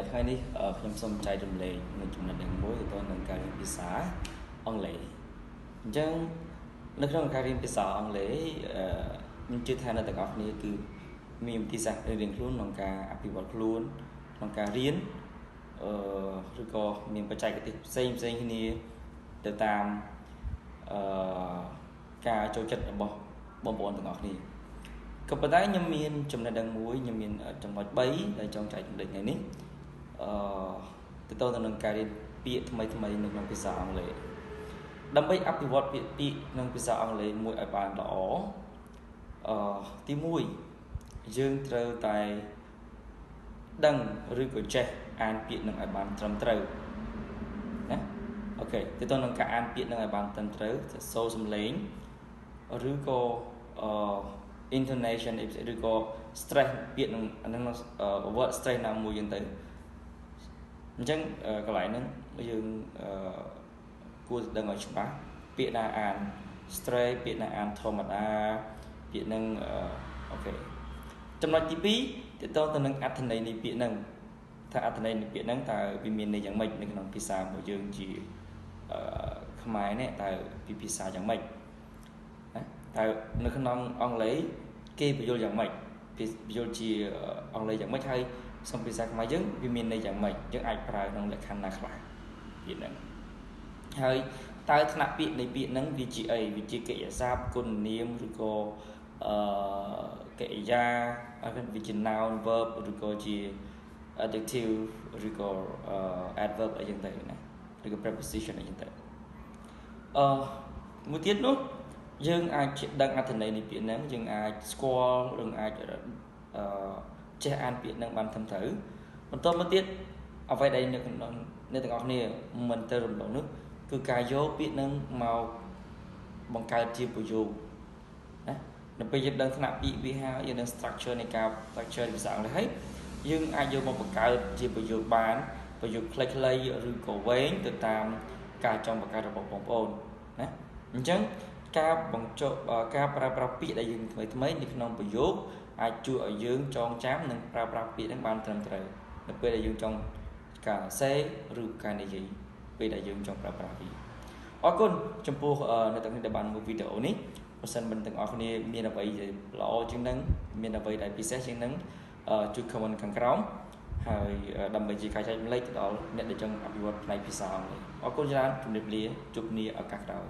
ថ្ងៃនេះខ្ញុំសូមចែករំលែកនៅចំណុចមួយទៅនឹងការរៀនភាសាអង់គ្លេសអញ្ចឹងនៅក្នុងការរៀនភាសាអង់គ្លេសខ្ញុំជឿថាអ្នកទាំងអស់គ្នាគឺមានវិធីសាស្ត្ររៀនខ្លួនក្នុងការអភិវឌ្ឍខ្លួនក្នុងការរៀនឬក៏មានបច្ចេកទេសផ្សេងគ្នាទៅតាមការចូលចិត្តរបស់បងប្អូនទាំងអស់គ្នាក៏ប៉ុន្តែខ្ញុំមានចំណេះដឹងមួយខ្ញុំមានចំណុច3ដែលចង់ចែករំលែកថ្ងៃនេះទៅទៅនឹងការរៀនពាក្យថ្មីនៅក្នុងភាសាអង់គ្លេសដើម្បីអភិវឌ្ឍពាក្យក្នុងភាសាអង់គ្លេសមួយឲ្យបានល្អទី1យើងត្រូវតែដឹងឬក៏ចេះអានពាក្យនឹងឲ្យបានត្រឹមត្រូវណាអូខេទៅទៅនឹងការអានពាក្យនឹងឲ្យបានត្រឹមត្រូវសូរសំឡេងឬក៏intonation ឬក៏ stress ពាក្យនឹងហ្នឹង word stress ណាមួយយ៉ាងទៅអញ្ចឹងកន្លែងហ្នឹងយើងគួរដឹងឲ្យច្បាស់ពាក្យណាអាន stress ពាក្យណាអានធម្មតាពាក្យហ្នឹងអូខេចំណុចទី2ទាក់ទងទៅនឹងអត្ថន័យនៃពាក្យហ្នឹងថាអត្ថន័យនៃពាក្យហ្នឹងតើវាមានន័យយ៉ាងម៉េចនៅក្នុងភាសារបស់យើងជាខ្មែរនេះតើពីភាសាយ៉ាងម៉េចតើនៅក្នុងអង់គ្លេសគេបញ្យល់យ៉ាងម៉េចបញ្យល់ជាអង់គ្លេសយ៉ាងម៉េចហើយសំភាសាខ្មែរយើងវាមានន័យយ៉ាងម៉េចយើងអាចប្រើក្នុងលក្ខខណ្ឌណាខ្លះពាក្យហ្នឹងហើយតើថ្នាក់ពាក្យនៃពាក្យហ្នឹងវាជាអីវាជាកិរិយាសព្ទគុណនាមឬក៏កិរិយាវាជា noun verb ឬក៏ជា adjective ឬក៏ adverb អីចឹងទៅណាឬក៏ preposition អីចឹងទៅមួយទៀតនោះយើងអាចដឹងអត្ថន័យនៃពាក្យហ្នឹងយើងអាចស្គាល់ឬអាចចេះអានពាក្យហ្នឹងបានត្រឹមត្រូវបន្តមកទៀតអ្វីដែលអ្នកទាំងអស់គ្នាមិនទៅរំលងនោះគឺការយកពាក្យហ្នឹងមកបង្កើតជាប្រយោគណានៅពេលយើងដឹងថ្នាក់ពាក្យវាហើយយើងដឹង structure នៃការ structure ភាសាអង់គ្លេសហើយយើងអាចយកមកបង្កើតជាប្រយោគបានប្រយោគខ្លីៗឬក៏វែងទៅតាមការចង់បង្កើតរបស់បងប្អូនណាអញ្ចឹងការប្រើប្រាស់ពាក្យដែលយើងថ្មីនៅក្នុងប្រយោគអាចជួយឲ្យយើងចងចាំនិងប្រើប្រាស់ពាក្យហ្នឹងបានត្រឹមត្រូវនៅពេលដែលយើងចង់ការសេឬការនិយាយពេលដែលយើងចង់ប្រើប្រាស់វាអរគុណចំពោះអ្នកទាំងនេះដែលបានមើលវីដេអូនេះបើសិនមិនទាំងអស់គ្នាមានអ្វីដែលល្អជាងនឹងមានអ្វីដែលពិសេសជាងនឹងជួយ comment ខាងក្រោមហើយដើម្បីជាការចែករំលែកទៅដល់អ្នកដែលចង់អភិវឌ្ឍផ្នែកភាសាអង់គ្លេសអរគុណច្រើនជំរាបលាជួបគ្នាឱកាសក្រោយ